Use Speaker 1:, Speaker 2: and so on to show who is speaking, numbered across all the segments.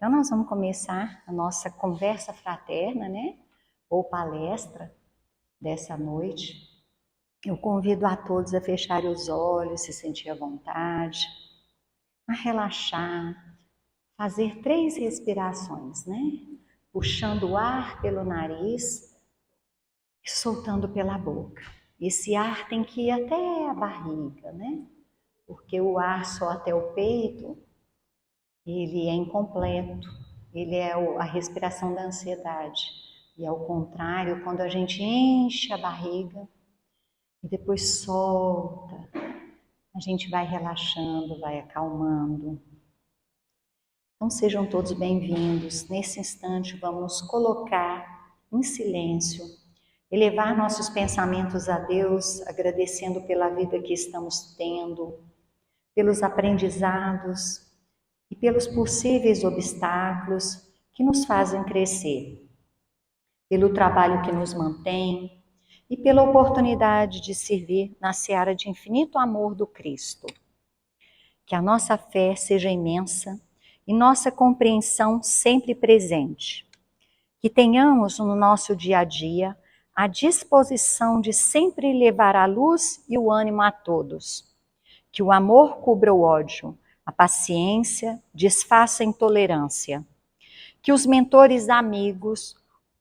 Speaker 1: Então, nós vamos começar a nossa conversa fraterna, né? Ou palestra dessa noite. Eu convido a todos a fecharem os olhos, se sentir à vontade, a relaxar, fazer 3 respirações, né? Puxando o ar pelo nariz e soltando pela boca. Esse ar tem que ir até a barriga, né? Porque o ar só até o peito, ele é incompleto, ele é a respiração da ansiedade. E ao contrário, quando a gente enche a barriga e depois solta, a gente vai relaxando, vai acalmando. Então sejam todos bem-vindos. Nesse instante vamos colocar em silêncio, elevar nossos pensamentos a Deus, agradecendo pela vida que estamos tendo, pelos aprendizados e pelos possíveis obstáculos que nos fazem crescer, pelo trabalho que nos mantém e pela oportunidade de servir na seara de infinito amor do Cristo. Que a nossa fé seja imensa e nossa compreensão sempre presente. Que tenhamos no nosso dia a dia a disposição de sempre levar a luz e o ânimo a todos. Que o amor cubra o ódio, a paciência desfaça a intolerância. Que os mentores amigos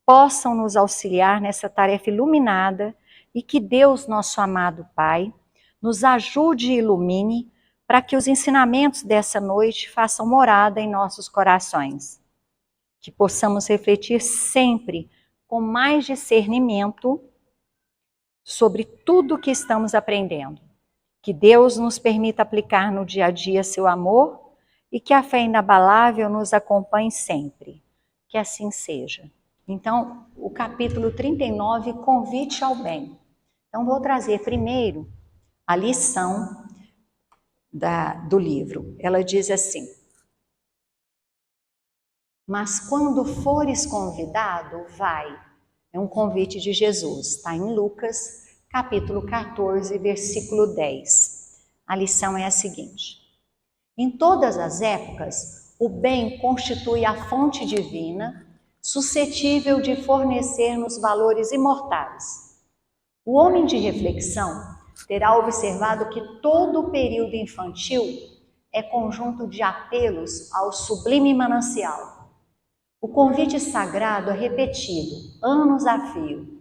Speaker 1: possam nos auxiliar nessa tarefa iluminada e que Deus, nosso amado Pai, nos ajude e ilumine para que os ensinamentos dessa noite façam morada em nossos corações. Que possamos refletir sempre com mais discernimento sobre tudo o que estamos aprendendo. Que Deus nos permita aplicar no dia a dia seu amor e que a fé inabalável nos acompanhe sempre. Que assim seja. Então, o capítulo 39, convite ao bem. Então, vou trazer primeiro a lição do livro. Ela diz assim: mas quando fores convidado, vai. É um convite de Jesus, está em Lucas, capítulo 14, versículo 10. A lição é a seguinte: em todas as épocas, o bem constitui a fonte divina, suscetível de fornecer-nos valores imortais. O homem de reflexão terá observado que todo o período infantil é conjunto de apelos ao sublime manancial. O convite sagrado é repetido, anos a fio.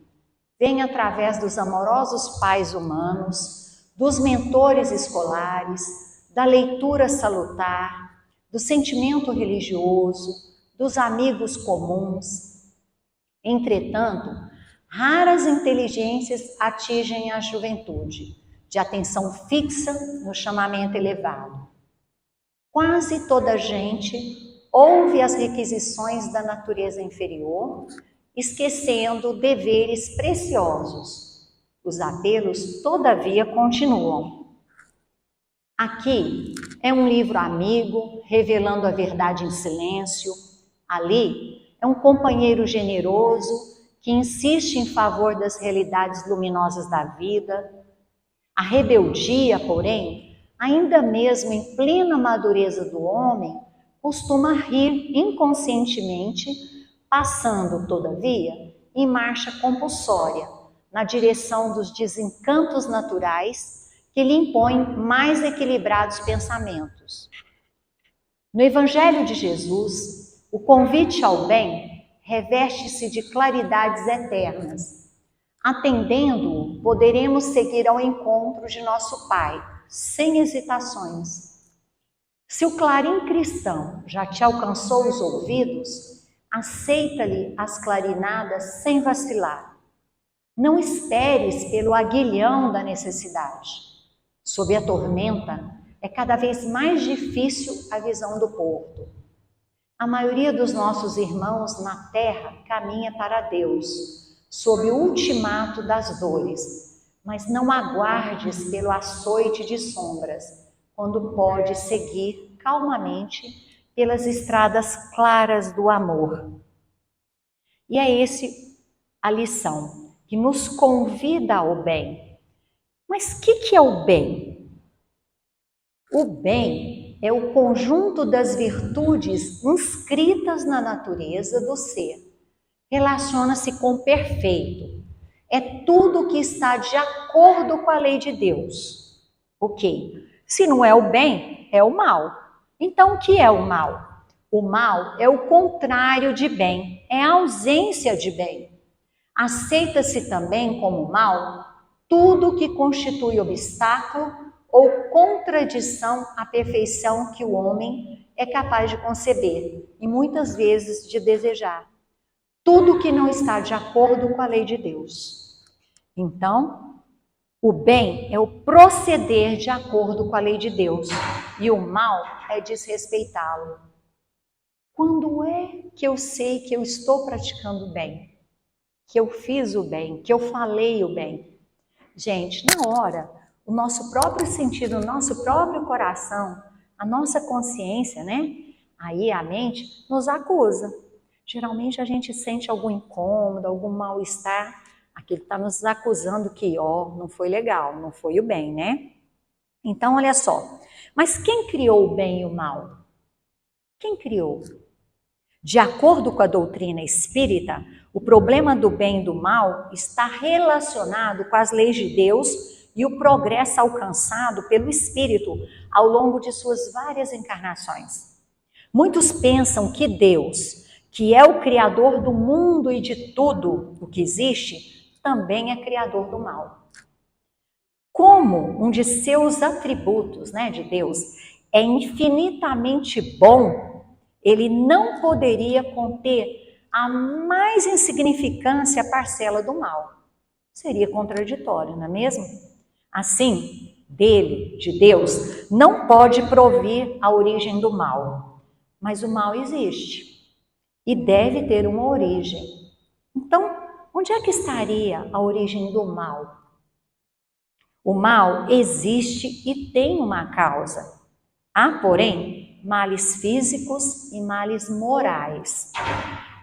Speaker 1: Vem através dos amorosos pais humanos, dos mentores escolares, da leitura salutar, do sentimento religioso, dos amigos comuns. Entretanto, raras inteligências atingem a juventude, de atenção fixa no chamamento elevado. Quase toda a gente ouve as requisições da natureza inferior, esquecendo deveres preciosos. Os apelos, todavia, continuam. Aqui é um livro amigo, revelando a verdade em silêncio. Ali é um companheiro generoso, que insiste em favor das realidades luminosas da vida. A rebeldia, porém, ainda mesmo em plena madureza do homem, costuma rir inconscientemente, passando, todavia, em marcha compulsória, na direção dos desencantos naturais que lhe impõem mais equilibrados pensamentos. No Evangelho de Jesus, o convite ao bem reveste-se de claridades eternas. Atendendo-o, poderemos seguir ao encontro de nosso Pai, sem hesitações. Se o clarim cristão já te alcançou os ouvidos, aceita-lhe as clarinadas sem vacilar. Não esperes pelo aguilhão da necessidade. Sob a tormenta, é cada vez mais difícil a visão do porto. A maioria dos nossos irmãos na terra caminha para Deus, sob o ultimato das dores, mas não aguardes pelo açoite de sombras, quando pode seguir calmamente pelas estradas claras do amor. E é esse a lição, que nos convida ao bem. Mas o que é o bem? O bem é o conjunto das virtudes inscritas na natureza do ser. Relaciona-se com o perfeito. É tudo que está de acordo com a lei de Deus. Ok. Se não é o bem, é o mal. Então, o que é o mal? O mal é o contrário de bem, é a ausência de bem. Aceita-se também como mal tudo que constitui obstáculo ou contradição à perfeição que o homem é capaz de conceber e muitas vezes de desejar. Tudo que não está de acordo com a lei de Deus. Então, o bem é o proceder de acordo com a lei de Deus e o mal é desrespeitá-lo. Quando é que eu sei que eu estou praticando o bem? Que eu fiz o bem, que eu falei o bem? Gente, na hora, o nosso próprio sentido, o nosso próprio coração, a nossa consciência, né? Aí a mente nos acusa. Geralmente a gente sente algum incômodo, algum mal-estar, aquilo está nos acusando que, não foi legal, não foi o bem, né? Então, olha só, mas quem criou o bem e o mal? Quem criou? De acordo com a doutrina espírita, o problema do bem e do mal está relacionado com as leis de Deus e o progresso alcançado pelo espírito ao longo de suas várias encarnações. Muitos pensam que Deus, que é o criador do mundo e de tudo o que existe, também é criador do mal. Como um de seus atributos, de Deus, é infinitamente bom, ele não poderia conter a mais insignificância parcela do mal. Seria contraditório, não é mesmo? Assim, de Deus, não pode provir a origem do mal. Mas o mal existe e deve ter uma origem. Então, onde é que estaria a origem do mal? O mal existe e tem uma causa. Há, porém, males físicos e males morais.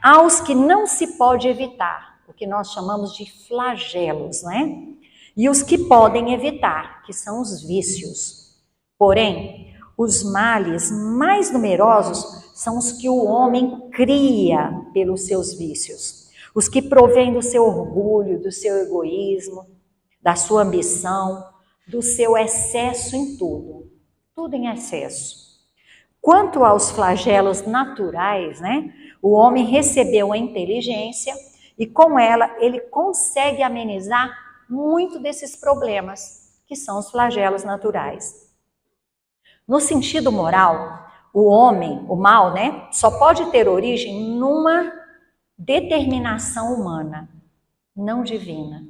Speaker 1: Há os que não se pode evitar, o que nós chamamos de flagelos, né? E os que podem evitar, que são os vícios. Porém, os males mais numerosos são os que o homem cria pelos seus vícios. Os que provêm do seu orgulho, do seu egoísmo, da sua ambição, do seu excesso em tudo. Tudo em excesso. Quanto aos flagelos naturais, o homem recebeu a inteligência e com ela ele consegue amenizar muito desses problemas, que são os flagelos naturais. No sentido moral, o mal, só pode ter origem numa determinação humana, não divina,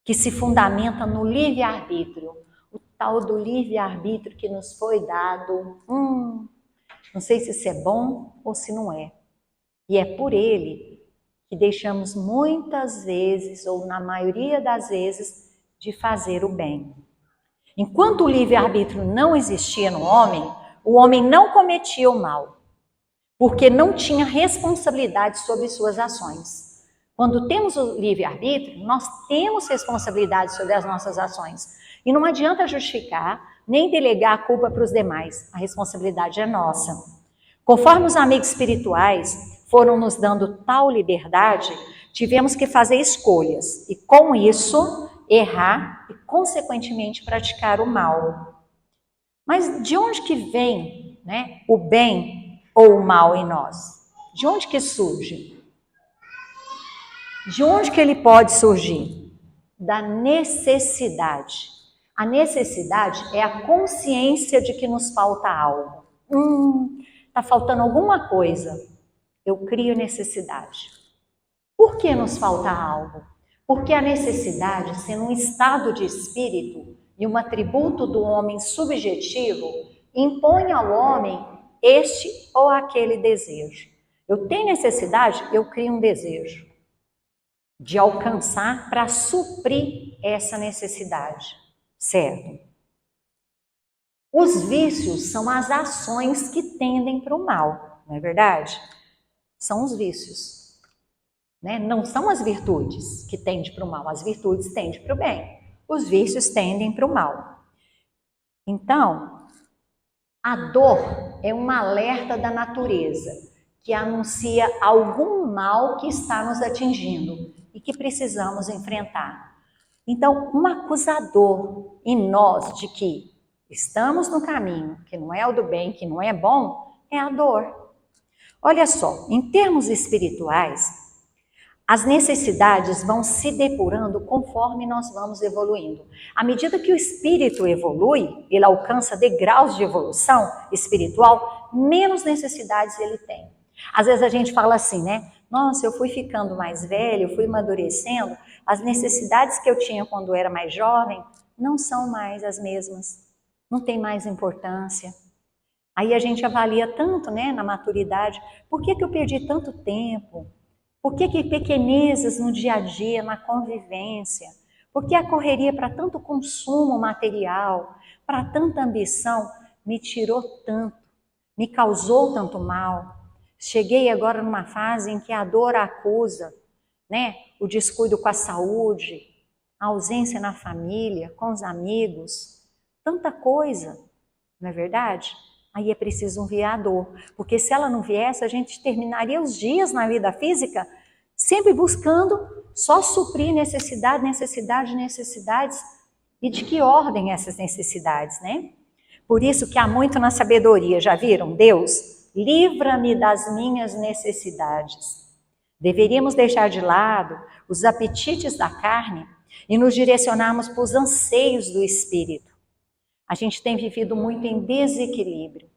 Speaker 1: que se fundamenta no livre-arbítrio, o tal do livre-arbítrio que nos foi dado. Não sei se isso é bom ou se não é. E é por ele que deixamos muitas vezes, ou na maioria das vezes, de fazer o bem. Enquanto o livre-arbítrio não existia no homem, o homem não cometia o mal, porque não tinha responsabilidade sobre suas ações. Quando temos o livre-arbítrio, nós temos responsabilidade sobre as nossas ações. E não adianta justificar, nem delegar a culpa para os demais. A responsabilidade é nossa. Conforme os amigos espirituais foram nos dando tal liberdade, tivemos que fazer escolhas. E com isso, errar e, consequentemente, praticar o mal. Mas de onde que vem, o bem ou o mal em nós? De onde que surge? De onde que ele pode surgir? Da necessidade. A necessidade é a consciência de que nos falta algo. Está faltando alguma coisa. Eu crio necessidade. Por que nos falta algo? Porque a necessidade, sendo um estado de espírito e um atributo do homem subjetivo, impõe ao homem este ou aquele desejo. Eu tenho necessidade, eu crio um desejo de alcançar para suprir essa necessidade, certo? Os vícios são as ações que tendem para o mal, não é verdade? São os vícios, Não são as virtudes que tendem para o mal, as virtudes tendem para o bem, os vícios tendem para o mal. Então, A dor é um alerta da natureza que anuncia algum mal que está nos atingindo e que precisamos enfrentar. Então, um acusador em nós de que estamos no caminho, que não é o do bem, que não é bom, é a dor. Olha só, em termos espirituais, as necessidades vão se depurando conforme nós vamos evoluindo. À medida que o espírito evolui, ele alcança degraus de evolução espiritual, menos necessidades ele tem. Às vezes a gente fala assim, né? Nossa, eu fui ficando mais velho, eu fui amadurecendo, as necessidades que eu tinha quando era mais jovem não são mais as mesmas, não tem mais importância. Aí a gente avalia tanto, né, na maturidade, por que eu perdi tanto tempo? Por que pequenezas no dia a dia, na convivência? Por que a correria para tanto consumo material, para tanta ambição, me tirou tanto, me causou tanto mal? Cheguei agora numa fase em que a dor acusa, né? O descuido com a saúde, a ausência na família, com os amigos, tanta coisa, não é verdade? Aí é preciso vir a dor, porque se ela não viesse, a gente terminaria os dias na vida física sempre buscando só suprir necessidades, e de que ordem essas necessidades, né? Por isso que há muito na sabedoria, já viram? Deus, livra-me das minhas necessidades. Deveríamos deixar de lado os apetites da carne e nos direcionarmos para os anseios do espírito. A gente tem vivido muito em desequilíbrio.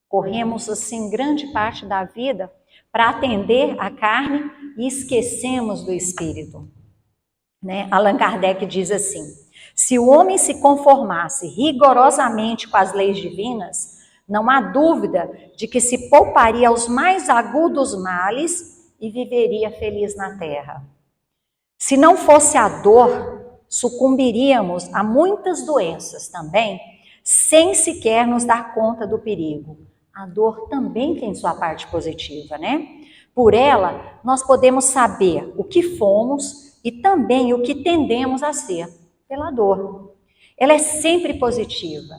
Speaker 1: Corremos assim grande parte da vida para atender a carne e esquecemos do espírito. Né? Allan Kardec diz assim, se o homem se conformasse rigorosamente com as leis divinas, não há dúvida de que se pouparia aos mais agudos males e viveria feliz na terra. Se não fosse a dor, sucumbiríamos a muitas doenças também, sem sequer nos dar conta do perigo. A dor também tem sua parte positiva, né? Por ela, nós podemos saber o que fomos e também o que tendemos a ser pela dor. Ela é sempre positiva.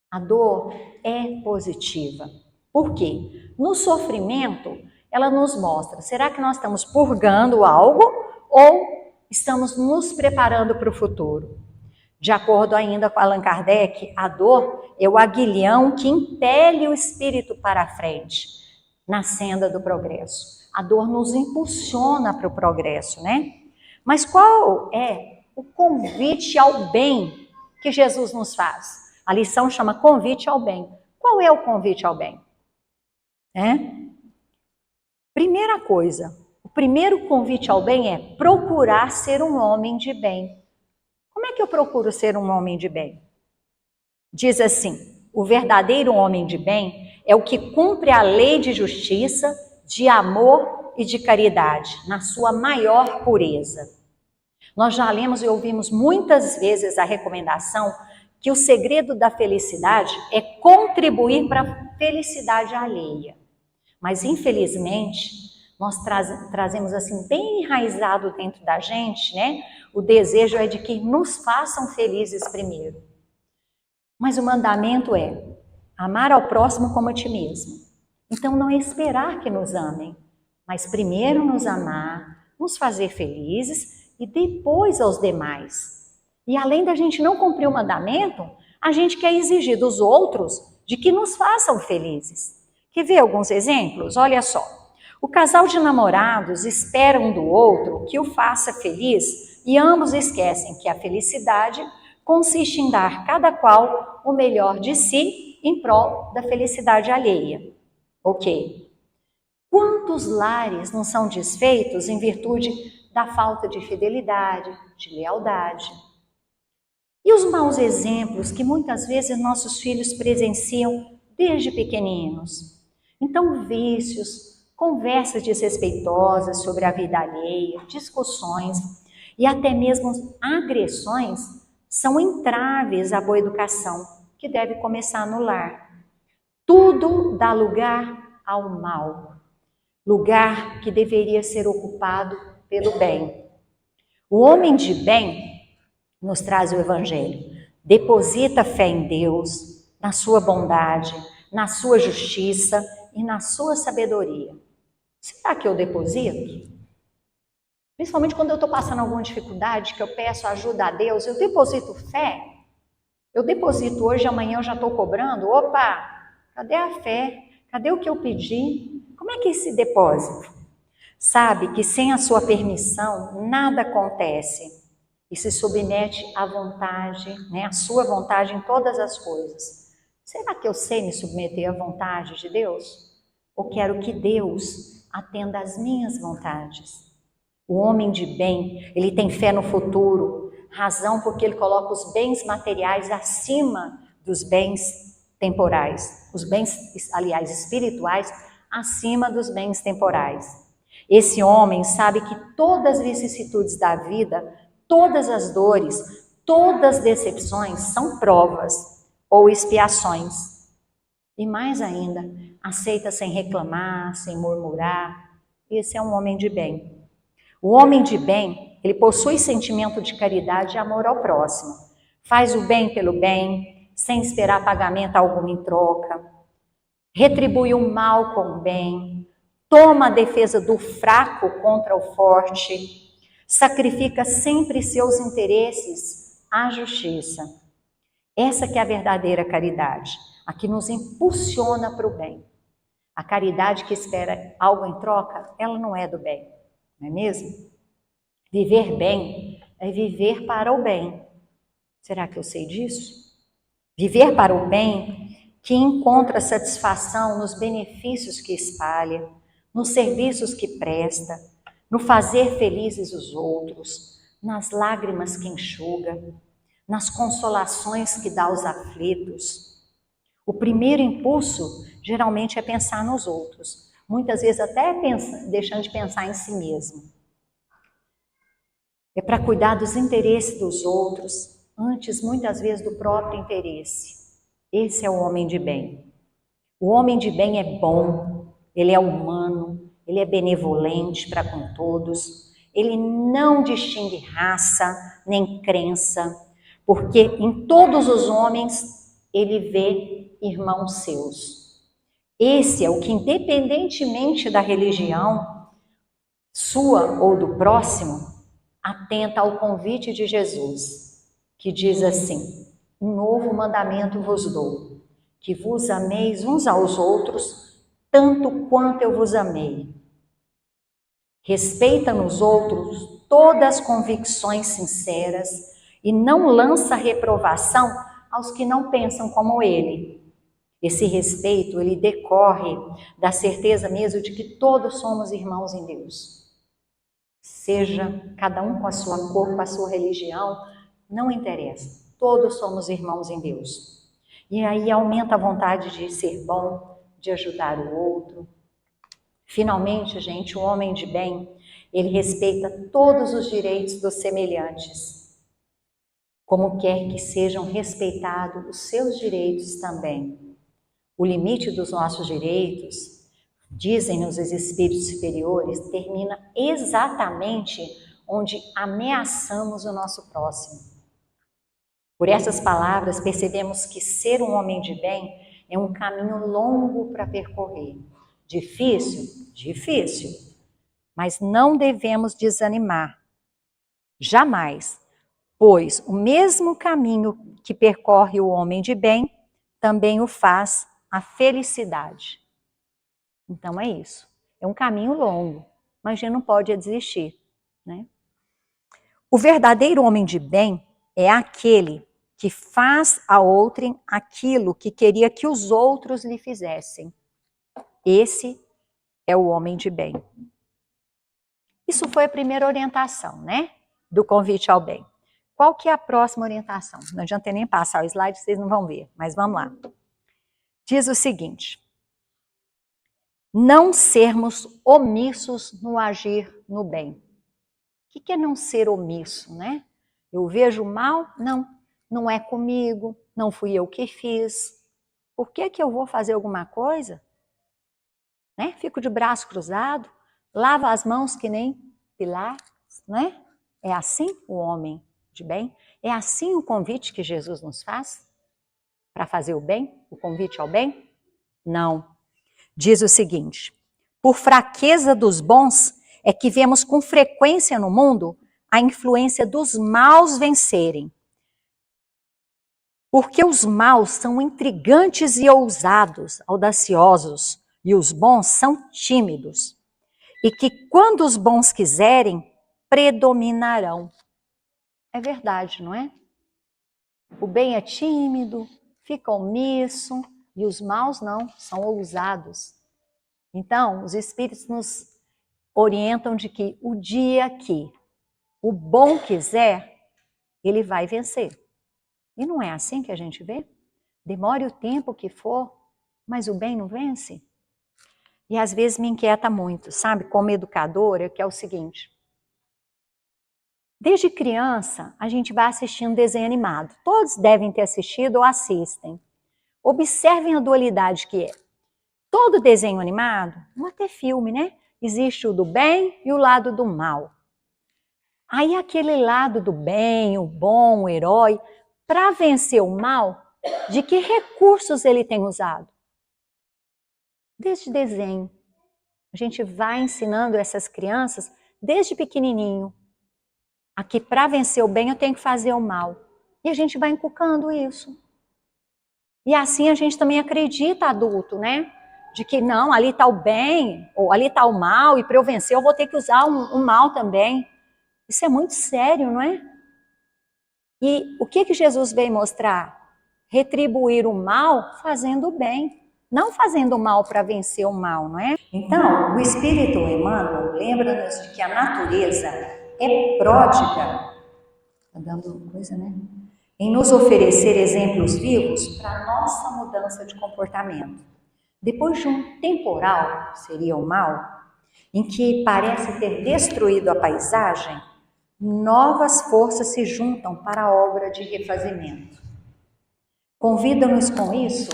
Speaker 1: A dor é positiva. Por quê? No sofrimento, ela nos mostra, será que nós estamos purgando algo ou estamos nos preparando para o futuro? De acordo ainda com Allan Kardec, a dor é o aguilhão que impele o espírito para a frente, na senda do progresso. A dor nos impulsiona para o progresso, né? Mas qual é o convite ao bem que Jesus nos faz? A lição chama convite ao bem. Qual é o convite ao bem? Primeira coisa, o primeiro convite ao bem é procurar ser um homem de bem. Como é que eu procuro ser um homem de bem? Diz assim, o verdadeiro homem de bem é o que cumpre a lei de justiça, de amor e de caridade, na sua maior pureza. Nós já lemos e ouvimos muitas vezes a recomendação que o segredo da felicidade é contribuir para a felicidade alheia. Mas, infelizmente, nós trazemos assim bem enraizado dentro da gente, né? O desejo é de que nos façam felizes primeiro. Mas o mandamento é amar ao próximo como a ti mesmo. Então não é esperar que nos amem, mas primeiro nos amar, nos fazer felizes e depois aos demais. E além da gente não cumprir o mandamento, a gente quer exigir dos outros de que nos façam felizes. Quer ver alguns exemplos? Olha só. O casal de namorados espera um do outro que o faça feliz e ambos esquecem que a felicidade consiste em dar cada qual o melhor de si em prol da felicidade alheia. Ok. Quantos lares não são desfeitos em virtude da falta de fidelidade, de lealdade? E os maus exemplos que muitas vezes nossos filhos presenciam desde pequeninos? Então, vícios, conversas desrespeitosas sobre a vida alheia, discussões e até mesmo agressões são entraves à boa educação que deve começar no lar. Tudo dá lugar ao mal, lugar que deveria ser ocupado pelo bem. O homem de bem, nos traz o Evangelho, deposita fé em Deus, na sua bondade, na sua justiça e na sua sabedoria. Será que eu deposito? Principalmente quando eu estou passando alguma dificuldade, que eu peço ajuda a Deus, eu deposito fé? Eu deposito hoje, amanhã eu já estou cobrando? Opa, cadê a fé? Cadê o que eu pedi? Como é que é esse depósito? Sabe que sem a sua permissão, nada acontece. E se submete à vontade, à sua vontade em todas as coisas. Será que eu sei me submeter à vontade de Deus? Ou quero que Deus atenda às minhas vontades? O homem de bem, ele tem fé no futuro, razão porque ele coloca os bens materiais acima dos bens temporais. Os bens, aliás, espirituais, acima dos bens temporais. Esse homem sabe que todas as vicissitudes da vida, todas as dores, todas as decepções são provas ou expiações. E mais ainda, aceita sem reclamar, sem murmurar. Esse é um homem de bem. O homem de bem, ele possui sentimento de caridade e amor ao próximo. Faz o bem pelo bem, sem esperar pagamento algum em troca. Retribui o mal com o bem. Toma a defesa do fraco contra o forte. Sacrifica sempre seus interesses à justiça. Essa que é a verdadeira caridade, a que nos impulsiona para o bem. A caridade que espera algo em troca, ela não é do bem, não é mesmo? Viver bem é viver para o bem. Será que eu sei disso? Viver para o bem que encontra satisfação nos benefícios que espalha, nos serviços que presta, no fazer felizes os outros, nas lágrimas que enxuga, nas consolações que dá aos aflitos. O primeiro impulso geralmente é pensar nos outros, muitas vezes até deixando de pensar em si mesmo. É para cuidar dos interesses dos outros, antes muitas vezes do próprio interesse. Esse é o homem de bem. O homem de bem é bom, ele é humano, ele é benevolente para com todos, ele não distingue raça nem crença, porque em todos os homens ele vê irmãos seus. Esse é o que, independentemente da religião sua ou do próximo, atenta ao convite de Jesus, que diz assim: um novo mandamento vos dou, que vos ameis uns aos outros, tanto quanto eu vos amei. Respeita nos outros todas as convicções sinceras e não lança reprovação aos que não pensam como ele. Esse respeito, ele decorre da certeza mesmo de que todos somos irmãos em Deus. Seja cada um com a sua cor, com a sua religião, não interessa. Todos somos irmãos em Deus. E aí aumenta a vontade de ser bom, de ajudar o outro. Finalmente, gente, o homem de bem, ele respeita todos os direitos dos semelhantes, como quer que sejam respeitados os seus direitos também. O limite dos nossos direitos, dizem-nos os espíritos superiores, termina exatamente onde ameaçamos o nosso próximo. Por essas palavras, percebemos que ser um homem de bem é um caminho longo para percorrer. Difícil? Difícil. Mas não devemos desanimar. Jamais. Pois o mesmo caminho que percorre o homem de bem, também o faz a felicidade. Então é isso. É um caminho longo, mas a gente não pode desistir, né? O verdadeiro homem de bem é aquele que faz a outrem aquilo que queria que os outros lhe fizessem. Esse é o homem de bem. Isso foi a primeira orientação, né? Do convite ao bem. Qual que é a próxima orientação? Não adianta nem passar o slide, vocês não vão ver, mas vamos lá. Diz o seguinte: não sermos omissos no agir no bem. O que é não ser omisso, né? Eu vejo o mal? Não é comigo, não fui eu que fiz. Por que eu vou fazer alguma coisa? Né? Fico de braço cruzado, lavo as mãos que nem Pilatos, né? É assim o homem de bem? É assim o convite que Jesus nos faz? para fazer o bem, o convite ao bem? Não. Diz o seguinte: por fraqueza dos bons é que vemos com frequência no mundo a influência dos maus vencerem. Porque os maus são intrigantes e ousados, audaciosos, e os bons são tímidos. E que quando os bons quiserem, predominarão. É verdade, não é? O bem é tímido, fica omisso, e os maus não, são ousados. Então, os espíritos nos orientam de que o dia que o bom quiser, ele vai vencer. E não é assim que a gente vê? Demore o tempo que for, mas o bem não vence? E às vezes me inquieta muito, sabe, como educadora, que é o seguinte: desde criança, a gente vai assistindo desenho animado. Todos devem ter assistido ou assistem. Observem a dualidade que é. Todo desenho animado, ou até filme, né? Existe o do bem e o lado do mal. Aí aquele lado do bem, o bom, o herói, para vencer o mal, de que recursos ele tem usado? Desde desenho. A gente vai ensinando essas crianças desde pequenininho. Aqui, para vencer o bem, eu tenho que fazer o mal. E a gente vai inculcando isso. E assim a gente também acredita, adulto, né? De que não, ali está o bem, ou ali está o mal, e para eu vencer eu vou ter que usar um mal também. Isso é muito sério, não é? E o que Jesus veio mostrar? Retribuir o mal fazendo o bem. Não fazendo o mal para vencer o mal, não é? Então, o Espírito Emmanuel lembra-nos de que a natureza é pródiga, tá dando coisa, né? Em nos oferecer exemplos vivos para nossa mudança de comportamento. Depois de um temporal, seria o mal, em que parece ter destruído a paisagem, novas forças se juntam para a obra de refazimento. Convida-nos com isso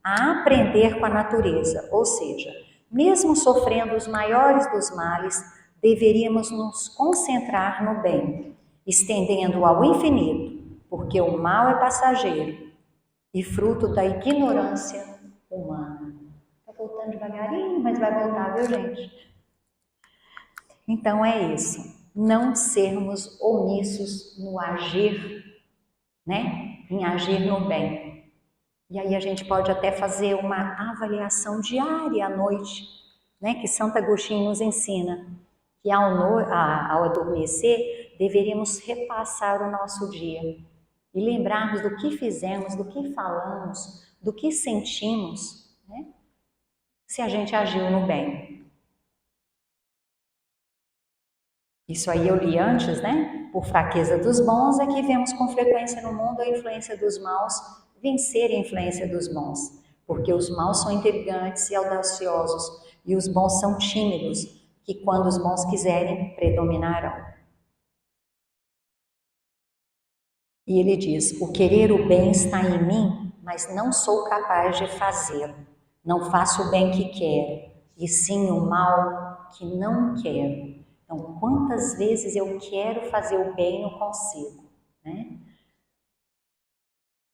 Speaker 1: a aprender com a natureza, ou seja, mesmo sofrendo os maiores dos males, deveríamos nos concentrar no bem, estendendo ao infinito, porque o mal é passageiro e fruto da ignorância humana. Está voltando devagarinho, mas vai voltar, viu, gente? Então é isso, não sermos omissos no agir, né? Em agir no bem. E aí a gente pode até fazer uma avaliação diária à noite, né? Que Santo Agostinho nos ensina, que ao adormecer deveríamos repassar o nosso dia e lembrarmos do que fizemos, do que falamos, do que sentimos, né? Se a gente agiu no bem. Isso aí eu li antes, né? Por fraqueza dos bons é que vemos com frequência no mundo a influência dos maus vencer a influência dos bons. Porque os maus são intrigantes e audaciosos e os bons são tímidos, que quando os bons quiserem, predominarão. E ele diz: o querer o bem está em mim, mas não sou capaz de fazê-lo. Não faço o bem que quero, e sim o mal que não quero. Então, quantas vezes eu quero fazer o bem e não consigo, né?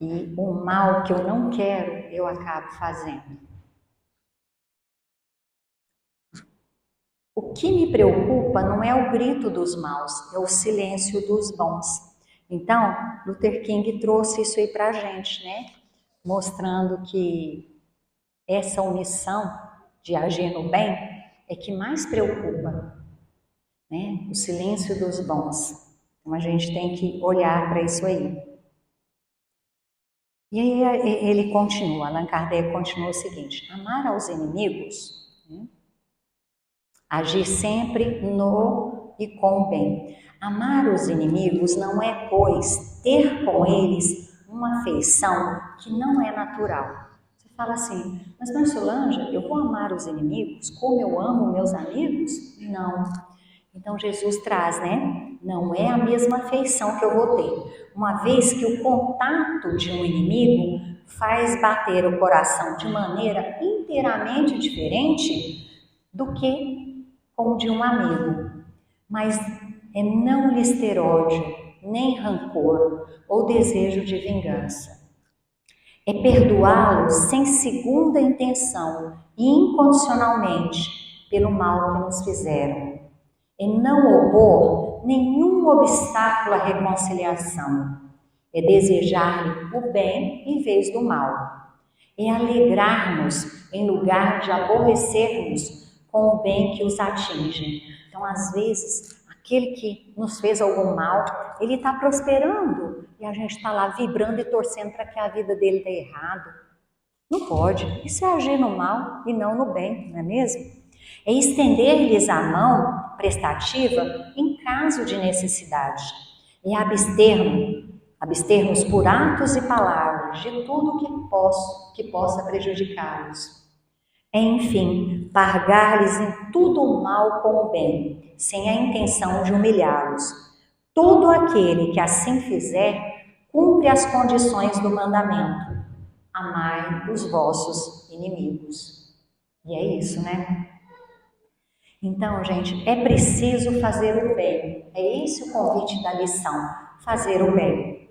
Speaker 1: E o mal que eu não quero, eu acabo fazendo. O que me preocupa não é o grito dos maus, é o silêncio dos bons. Então, Luther King trouxe isso aí para a gente, né? Mostrando que essa omissão de agir no bem é que mais preocupa, né? O silêncio dos bons. Então a gente tem que olhar para isso aí. E aí ele continua, Allan Kardec continua o seguinte: amar aos inimigos, né? Agir sempre no e com o bem. Amar os inimigos não é, pois, ter com eles uma afeição que não é natural. Você fala assim, mas Solange, eu vou amar os inimigos como eu amo meus amigos? Não. Então Jesus traz, né? Não é a mesma afeição que eu vou ter. Uma vez que o contato de um inimigo faz bater o coração de maneira inteiramente diferente do que com o de um amigo. Mas é não lhes ter ódio, nem rancor ou desejo de vingança. É perdoá-los sem segunda intenção e incondicionalmente pelo mal que nos fizeram. É não opor nenhum obstáculo à reconciliação. É desejar-lhe o bem em vez do mal. É alegrar-nos em lugar de aborrecermos com o bem que os atinge. Então, às vezes, aquele que nos fez algum mal, ele está prosperando e a gente está lá vibrando e torcendo para que a vida dele dê errado. Não pode. Isso é agir no mal e não no bem, não é mesmo? É estender-lhes a mão prestativa em caso de necessidade. É abster-nos por atos e palavras de tudo que possa prejudicá-los. É, enfim, pagar-lhes em tudo o mal com o bem, sem a intenção de humilhá-los. Todo aquele que assim fizer, cumpre as condições do mandamento. Amai os vossos inimigos. E é isso, né? Então, gente, é preciso fazer o bem. É esse o convite da lição, fazer o bem.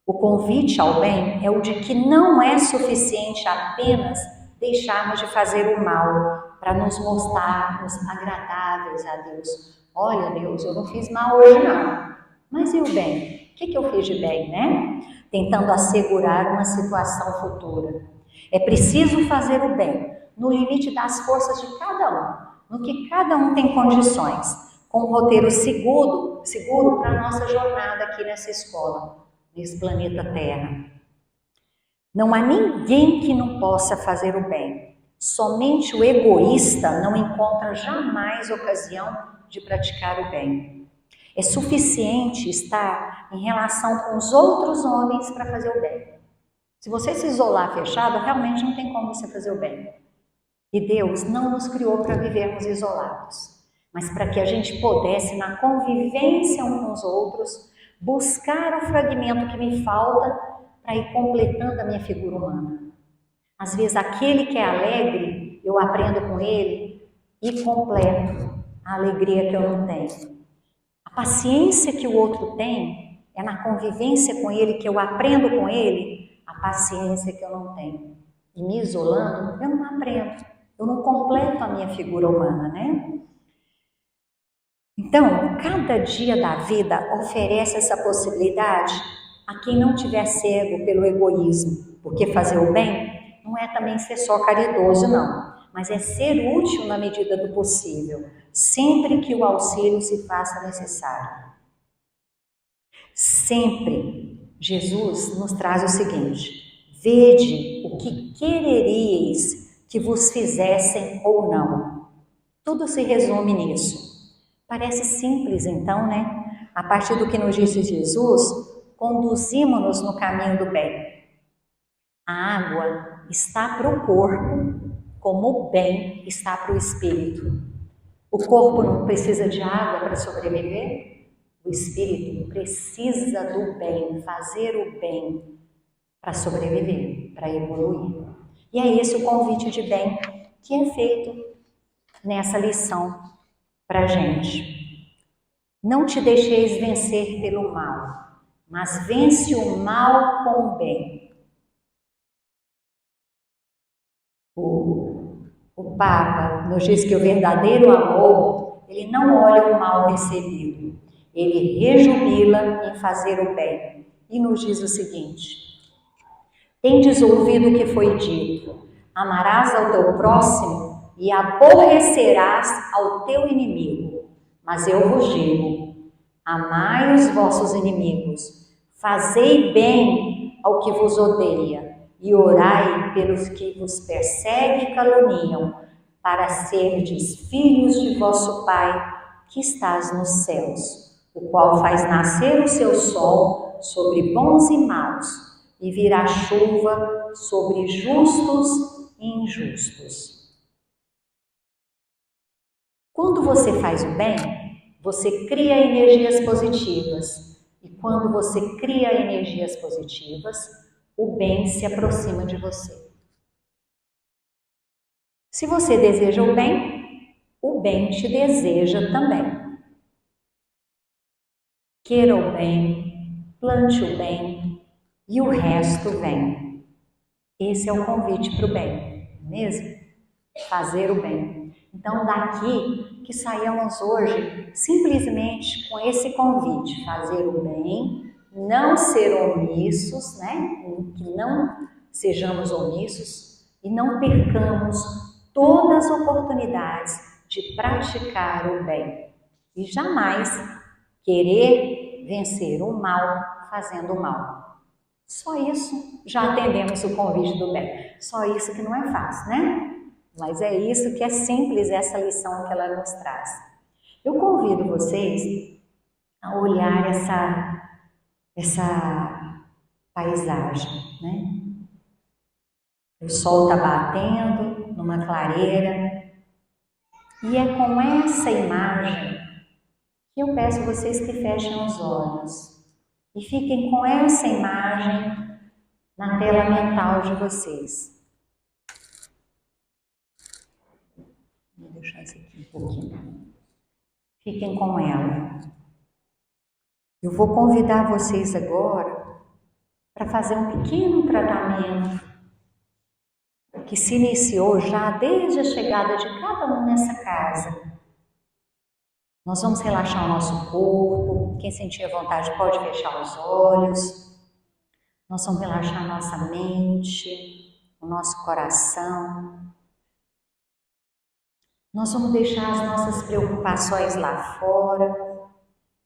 Speaker 1: O convite ao bem é o de que não é suficiente apenas deixarmos de fazer o mal para nos mostrarmos agradáveis a Deus. Olha, Deus, eu não fiz mal hoje não, mas e o bem? O que eu fiz de bem, né? Tentando assegurar uma situação futura. É preciso fazer o bem, no limite das forças de cada um, no que cada um tem condições, com um roteiro seguro para a nossa jornada aqui nessa escola, nesse planeta Terra. Não há ninguém que não possa fazer o bem. Somente o egoísta não encontra jamais ocasião de praticar o bem. É suficiente estar em relação com os outros homens para fazer o bem. Se você se isolar fechado, realmente não tem como você fazer o bem. E Deus não nos criou para vivermos isolados, mas para que a gente pudesse, na convivência uns com os outros, buscar o fragmento que me falta para ir completando a minha figura humana. Às vezes, aquele que é alegre, eu aprendo com ele e completo a alegria que eu não tenho. A paciência que o outro tem é na convivência com ele que eu aprendo com ele a paciência que eu não tenho. E me isolando, eu não aprendo, eu não completo a minha figura humana, né? Então, cada dia da vida oferece essa possibilidade a quem não tiver cego pelo egoísmo, porque fazer o bem não é também ser só caridoso, não, mas é ser útil na medida do possível, sempre que o auxílio se faça necessário. Sempre Jesus nos traz o seguinte: vede o que quereríeis que vos fizessem ou não. Tudo se resume nisso. Parece simples então, né? A partir do que nos disse Jesus, conduzimos-nos no caminho do bem. A água está para o corpo, como o bem está para o espírito. O corpo não precisa de água para sobreviver? O espírito precisa do bem, fazer o bem para sobreviver, para evoluir. E é esse o convite de bem que é feito nessa lição para a gente. Não te deixeis vencer pelo mal, mas vence o mal com o bem. O Papa nos diz que o verdadeiro amor, ele não olha o mal recebido, ele rejubila em fazer o bem. E nos diz o seguinte: tendes ouvido o que foi dito, amarás ao teu próximo e aborrecerás ao teu inimigo. Mas eu vos digo, amai os vossos inimigos, fazei bem ao que vos odeia, e orai pelos que vos perseguem e caluniam, para serdes filhos de vosso Pai, que estás nos céus, o qual faz nascer o seu sol sobre bons e maus, e virá chuva sobre justos e injustos. Quando você faz o bem, você cria energias positivas. E quando você cria energias positivas, o bem se aproxima de você. Se você deseja o bem te deseja também. Queira o bem, plante o bem e o resto vem. Esse é o convite para o bem, não é mesmo? Fazer o bem. Então, daqui que saiamos hoje simplesmente com esse convite: fazer o bem, não ser omissos, né? Que não sejamos omissos e não percamos todas as oportunidades de praticar o bem. E jamais querer vencer o mal fazendo o mal. Só isso já atendemos o convite do bem. Só isso que não é fácil, né? Mas é isso que é simples, essa lição que ela nos traz. Eu convido vocês a olhar essa paisagem, né? O sol está batendo numa clareira e é com essa imagem que eu peço a vocês que fechem os olhos e fiquem com essa imagem na tela mental de vocês. Vou deixar isso aqui um pouquinho. Fiquem com ela. Eu vou convidar vocês agora para fazer um pequeno tratamento que se iniciou já desde a chegada de cada um nessa casa. Nós vamos relaxar o nosso corpo. Quem sentir a vontade pode fechar os olhos. Nós vamos relaxar a nossa mente, o nosso coração. Nós vamos deixar as nossas preocupações lá fora,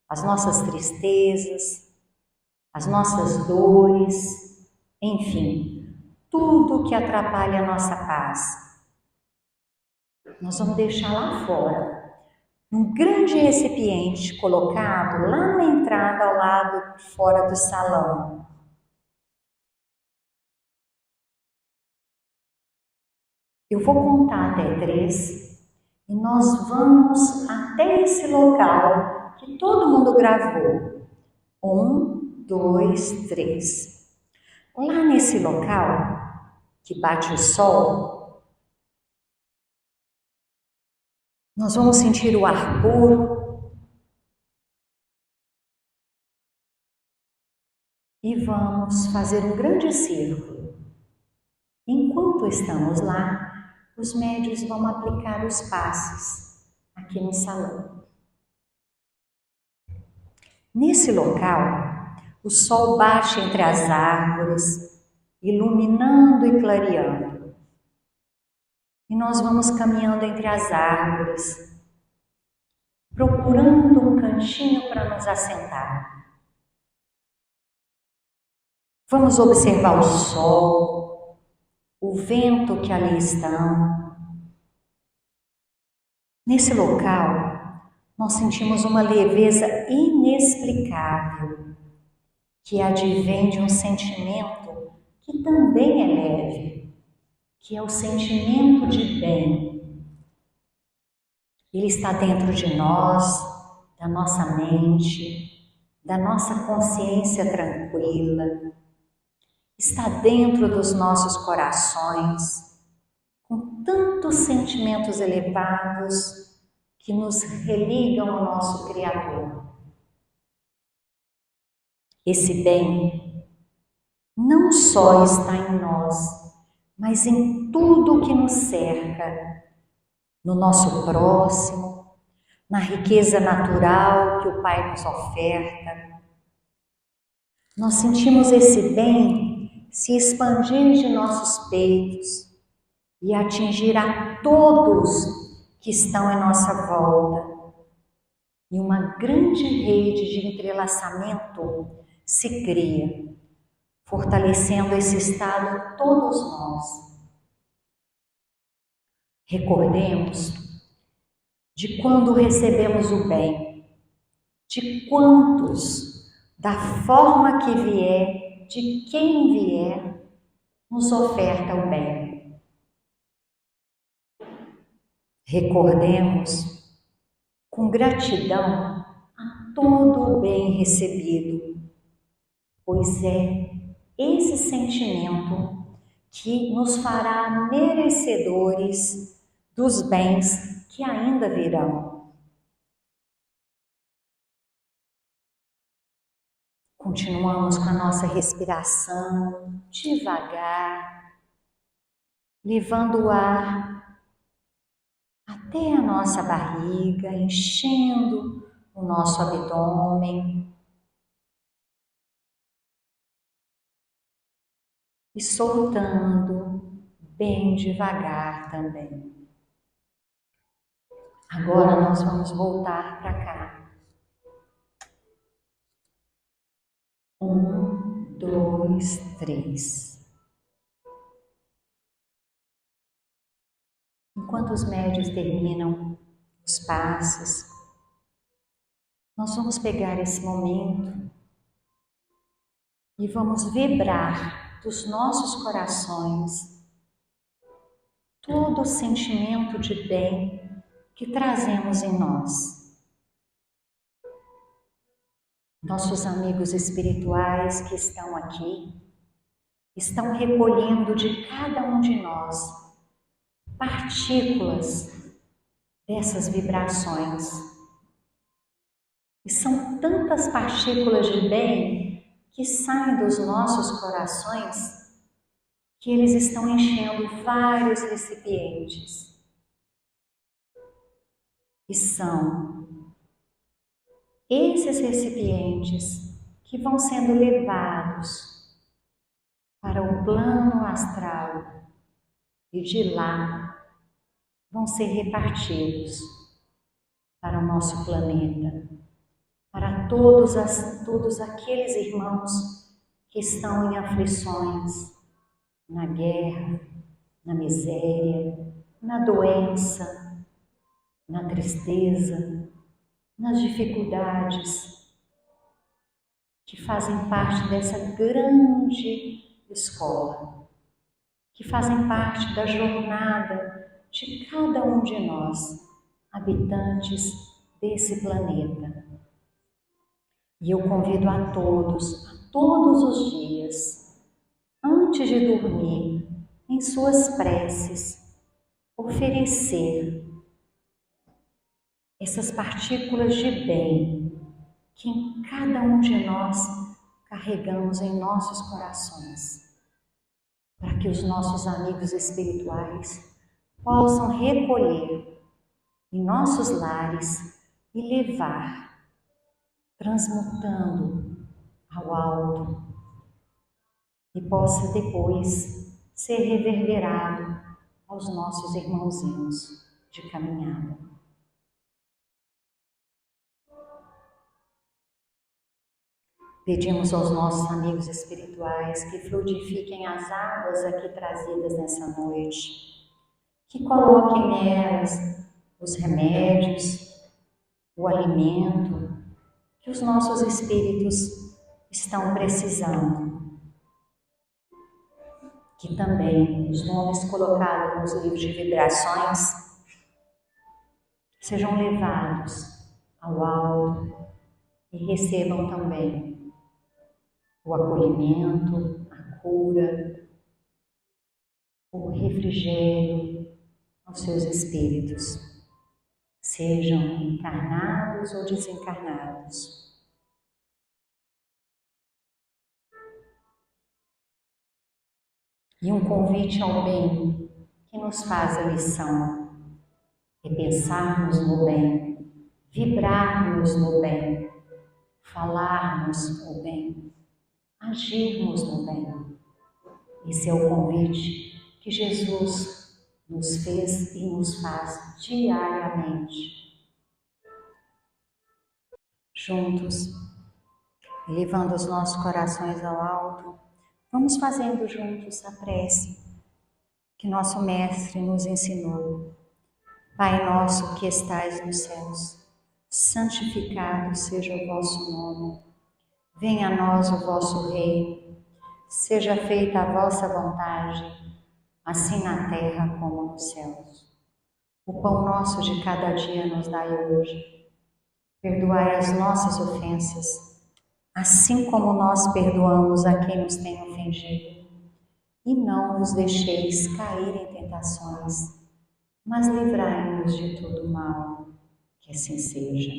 Speaker 1: as nossas tristezas, as nossas dores, enfim, tudo que atrapalha a nossa paz. Nós vamos deixar lá fora, num grande recipiente colocado lá na entrada ao lado fora do salão. Eu vou contar até 3 e nós vamos até esse local que todo mundo gravou. 1, 2, 3. Lá nesse local que bate o sol, nós vamos sentir o ar puro e vamos fazer um grande círculo. Enquanto estamos lá, os médiuns vão aplicar os passos aqui no salão. Nesse local, o sol bate entre as árvores, iluminando e clareando. E nós vamos caminhando entre as árvores, procurando um cantinho para nos assentar. Vamos observar o sol, o vento que ali estão. Nesse local, nós sentimos uma leveza inexplicável, que advém de um sentimento que também é leve, que é o sentimento de bem. Ele está dentro de nós, da nossa mente, da nossa consciência tranquila, está dentro dos nossos corações, com tantos sentimentos elevados que nos religam ao nosso Criador. Esse bem não só está em nós, mas em tudo que nos cerca, no nosso próximo, na riqueza natural que o Pai nos oferta. Nós sentimos esse bem se expandir de nossos peitos e atingir a todos que estão em nossa volta. E uma grande rede de entrelaçamento se cria, fortalecendo esse estado em todos nós. Recordemos de quando recebemos o bem, de quantos, da forma que vier, de quem vier, nos oferta o bem. Recordemos com gratidão a todo o bem recebido, pois é esse sentimento que nos fará merecedores dos bens que ainda virão. Continuamos com a nossa respiração devagar, levando o ar até a nossa barriga, enchendo o nosso abdômen e soltando bem devagar também. Agora nós vamos voltar para cá. 1, 2, 3. Enquanto os médios terminam os passos, nós vamos pegar esse momento e vamos vibrar dos nossos corações todo o sentimento de bem que trazemos em nós. Nossos amigos espirituais que estão aqui estão recolhendo de cada um de nós partículas dessas vibrações. E são tantas partículas de bem que saem dos nossos corações que eles estão enchendo vários recipientes. E são esses recipientes que vão sendo levados para o plano astral e de lá vão ser repartidos para o nosso planeta, para todos aqueles irmãos que estão em aflições, na guerra, na miséria, na doença, na tristeza, nas dificuldades, que fazem parte dessa grande escola, que fazem parte da jornada de cada um de nós, habitantes desse planeta. E eu convido a todos os dias, antes de dormir, em suas preces, oferecer essas partículas de bem que em cada um de nós carregamos em nossos corações, para que os nossos amigos espirituais possam recolher em nossos lares e levar, transmutando ao alto, e possa depois ser reverberado aos nossos irmãozinhos de caminhada. Pedimos aos nossos amigos espirituais que fluidifiquem as águas aqui trazidas nessa noite, que coloquem nelas os remédios, o alimento que os nossos espíritos estão precisando. Que também os nomes colocados nos livros de vibrações sejam levados ao alto e recebam também o acolhimento, a cura, o refrigério aos seus espíritos, sejam encarnados ou desencarnados. E um convite ao bem que nos faz a lição é pensarmos no bem, vibrarmos no bem, falarmos o bem, agirmos no bem. Esse é o convite que Jesus nos fez e nos faz diariamente. Juntos, elevando os nossos corações ao alto, vamos fazendo juntos a prece que nosso Mestre nos ensinou. Pai nosso que estais nos céus, santificado seja o vosso nome. Venha a nós o vosso reino. Seja feita a vossa vontade, assim na terra como nos céus. O pão nosso de cada dia nos dai hoje. Perdoai as nossas ofensas, assim como nós perdoamos a quem nos tem ofendido. E não nos deixeis cair em tentações, mas livrai-nos de todo mal, que assim seja.